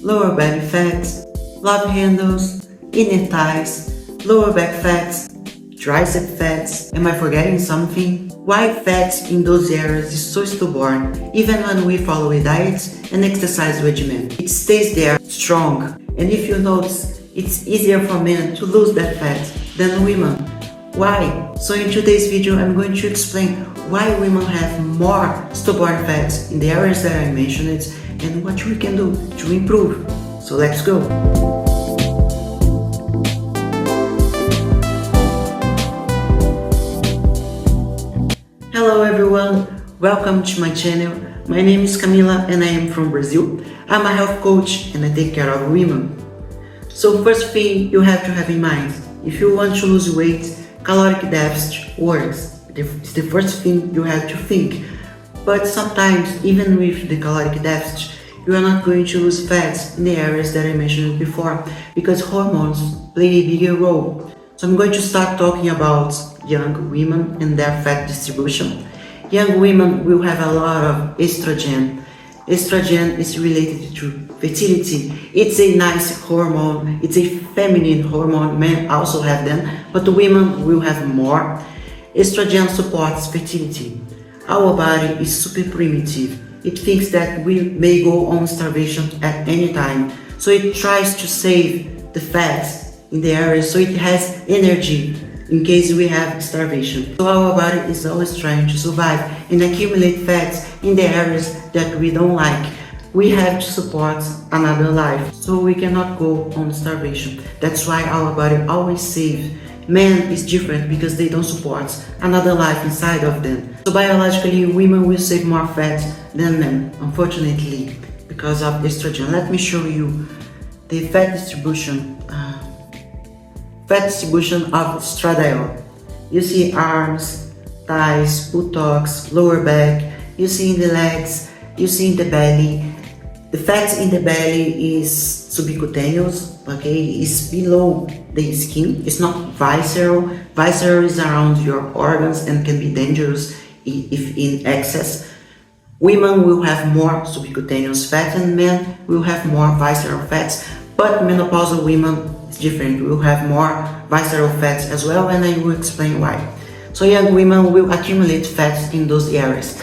lower belly fats, love handles, inner thighs, lower back fats, tricep fats. Am I forgetting something? White fats in those areas is so stubborn, even when we follow a diet and exercise regimen. It stays there strong. And if you notice, it's easier for men to lose that fat than women. Why? So in today's video, I'm going to explain why women have more stubborn fats in the areas that I mentioned and what we can do to improve. So let's go. Hello everyone, welcome to my channel. My name is Camila and I am from Brazil. I'm a health coach and I take care of women. So first thing you have to have in mind, if you want to lose weight, caloric deficit works. It's the first thing you have to think. But sometimes, even with the caloric deficit, you are not going to lose fats in the areas that I mentioned before because hormones play a bigger role. So I'm going to start talking about young women and their fat distribution. Young women will have a lot of estrogen. Estrogen is related to fertility. It's a nice hormone. It's a feminine hormone. Men also have them, but the women will have more. Estrogen supports fertility. Our body is super primitive. It thinks that we may go on starvation at any time. So it tries to save the fats in the area so it has energy in case we have starvation. So our body is always trying to survive and accumulate fats in the areas that we don't like. We have to support another life, so we cannot go on starvation. That's why our body always saves. Men is different because they don't support another life inside of them. So biologically, women will save more fat than men, unfortunately, because of estrogen. Let me show you the fat distribution of estradiol. You see arms, thighs, buttocks, lower back. You see in the legs. You see in the belly. The fat in the belly is subcutaneous, okay? It's below the skin. It's not visceral. Visceral is around your organs and can be dangerous if in excess. Women will have more subcutaneous fat and men will have more visceral fats. But menopausal women is different. We'll have more visceral fats as well, and I will explain why. So young women will accumulate fats in those areas.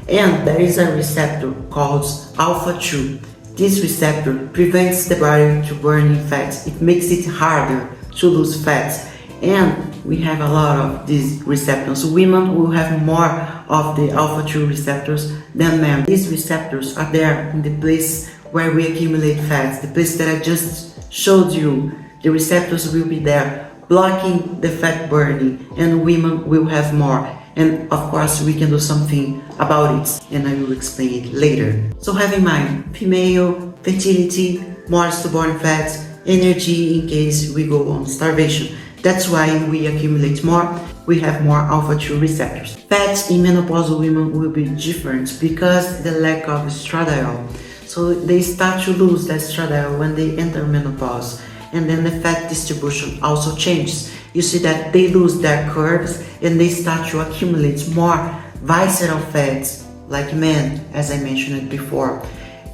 And there is a receptor called alpha-2. This receptor prevents the body to burn fats. It makes it harder to lose fats. And we have a lot of these receptors. Women will have more of the alpha-2 receptors than men. These receptors are there in the place where we accumulate fats, the place that I just showed you. The receptors will be there, blocking the fat burning, and women will have more. And of course, we can do something about it, and I will explain it later. So have in mind, female, fertility, more stubborn fats, energy in case we go on starvation. That's why we accumulate more, we have more alpha-2 receptors. Fats in menopausal women will be different because the lack of estradiol. So they start to lose the estradiol when they enter menopause. And then the fat distribution also changes. You see that they lose their curves and they start to accumulate more visceral fats like men, as I mentioned it before.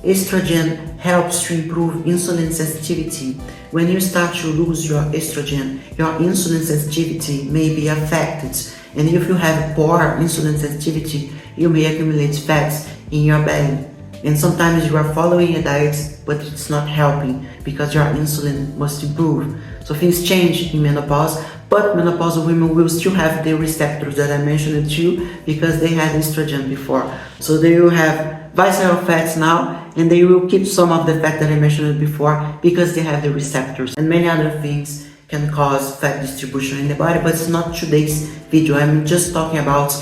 Estrogen helps to improve insulin sensitivity. When you start to lose your estrogen, your insulin sensitivity may be affected. And if you have poor insulin sensitivity, you may accumulate fats in your belly. And sometimes you are following a diet, but it's not helping because your insulin must improve. So things change in menopause, but menopausal women will still have the receptors that I mentioned to you because they had estrogen before. So they will have visceral fats now, and they will keep some of the fat that I mentioned before because they have the receptors. And many other things can cause fat distribution in the body, but it's not today's video. I'm just talking about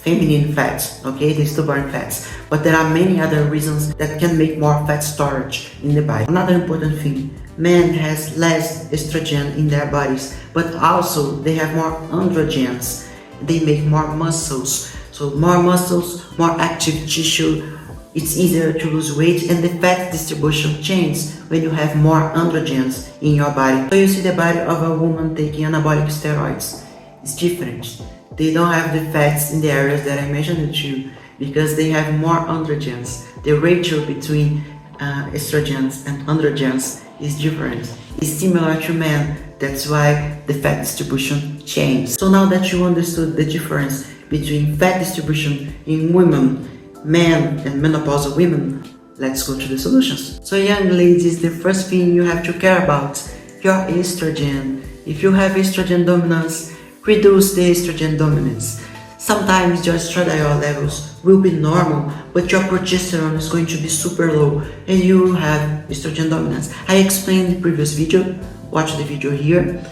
feminine fats, okay, the stubborn fats. But there are many other reasons that can make more fat storage in the body. Another important thing, men has less estrogen in their bodies, but also they have more androgens. They make more muscles. So more muscles, more active tissue, it's easier to lose weight, and the fat distribution changes when you have more androgens in your body. So you see the body of a woman taking anabolic steroids. It's different. They don't have the fats in the areas that I mentioned to you because they have more androgens. The ratio between estrogens and androgens is different. It's similar to men, that's why the fat distribution changed. So now that you understood the difference between fat distribution in women, men and menopausal women, let's go to the solutions. So young ladies, the first thing you have to care about, your estrogen. If you have estrogen dominance, reduce the estrogen dominance. Sometimes your estradiol levels will be normal, but your progesterone is going to be super low and you will have estrogen dominance. I explained in the previous video, watch the video here.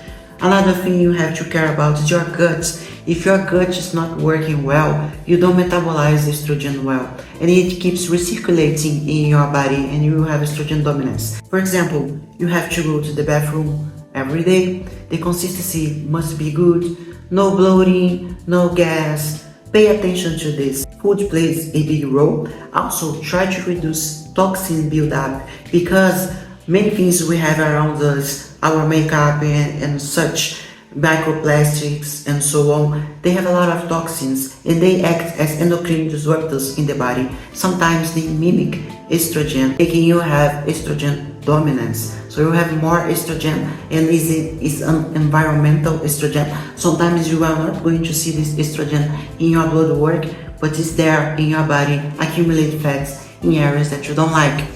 Another thing you have to care about is your gut. If your gut is not working well, you don't metabolize estrogen well, and it keeps recirculating in your body and you will have estrogen dominance. For example, you have to go to the bathroom every day. The consistency must be good, no bloating, no gas. Pay attention to this. Food plays a big role. Also, try to reduce toxin buildup because many things we have around us, our makeup and such, microplastics and so on, they have a lot of toxins and they act as endocrine disruptors in the body. Sometimes they mimic estrogen, making you have estrogen dominance. So you have more estrogen, and is an environmental estrogen. Sometimes you are not going to see this estrogen in your blood work, but it's there in your body, accumulate fats in areas that you don't like.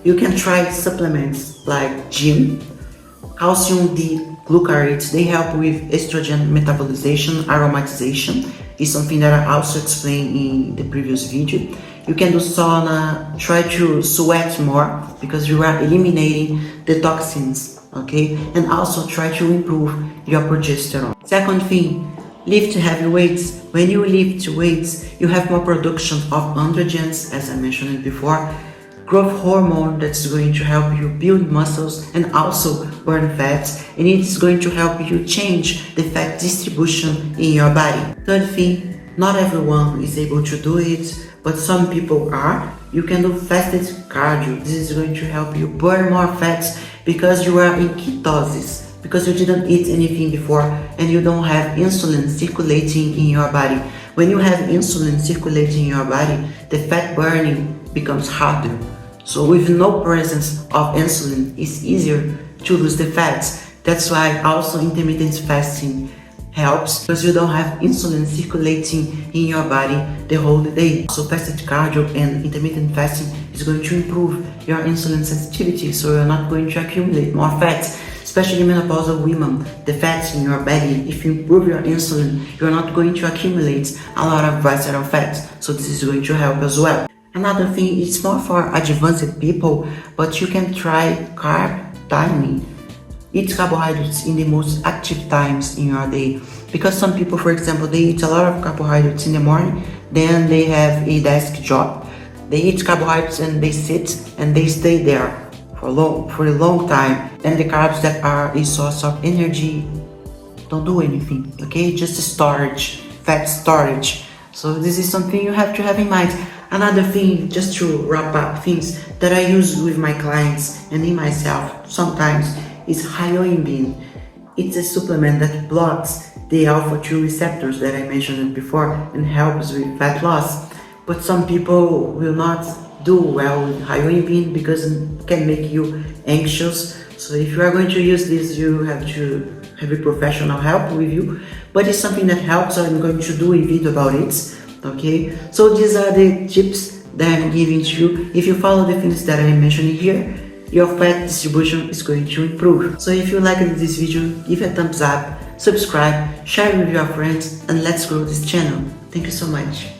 You can try supplements like gin, calcium D glucarates. They help with estrogen metabolization, aromatization. Is something that I also explained in the previous video. You can do sauna, try to sweat more because you are eliminating the toxins, okay? And also try to improve your progesterone. Second thing, lift heavy weights. When you lift weights, you have more production of androgens, as I mentioned before, growth hormone that's going to help you build muscles and also burn fats, and it's going to help you change the fat distribution in your body. Third thing, not everyone is able to do it, but some people are. You can do fasted cardio. This is going to help you burn more fats because you are in ketosis, because you didn't eat anything before and you don't have insulin circulating in your body. When you have insulin circulating in your body, the fat burning becomes harder. So with no presence of insulin, it's easier to lose the fats. That's why also intermittent fasting helps, because you don't have insulin circulating in your body the whole day. So fasted cardio and intermittent fasting is going to improve your insulin sensitivity, so you're not going to accumulate more fats, especially menopausal women. The fats in your belly, if you improve your insulin, you're not going to accumulate a lot of visceral fats, so this is going to help as well. Another thing, it's more for advanced people, but you can try carb timing. Eat carbohydrates in the most active times in your day, because some people, for example, they eat a lot of carbohydrates in the morning, then they have a desk job, they eat carbohydrates and they sit and they stay there for a long time, and the carbs that are a source of energy don't do anything, okay? Just storage, fat storage. So this is something you have to have in mind. Another thing, just to wrap up things that I use with my clients and in myself sometimes, is hyoimbine. It's a supplement that blocks the alpha-2 receptors that I mentioned before and helps with fat loss. But some people will not do well with hyoimbine because it can make you anxious. So if you are going to use this, you have to have a professional help with you. But it's something that helps, so I'm going to do a video about it. Okay, so these are the tips that I'm giving to you. If you follow the things that I'm mentioning here, your fat distribution is going to improve. So if you liked this video, give it a thumbs up, subscribe, share with your friends, and let's grow this channel. Thank you so much.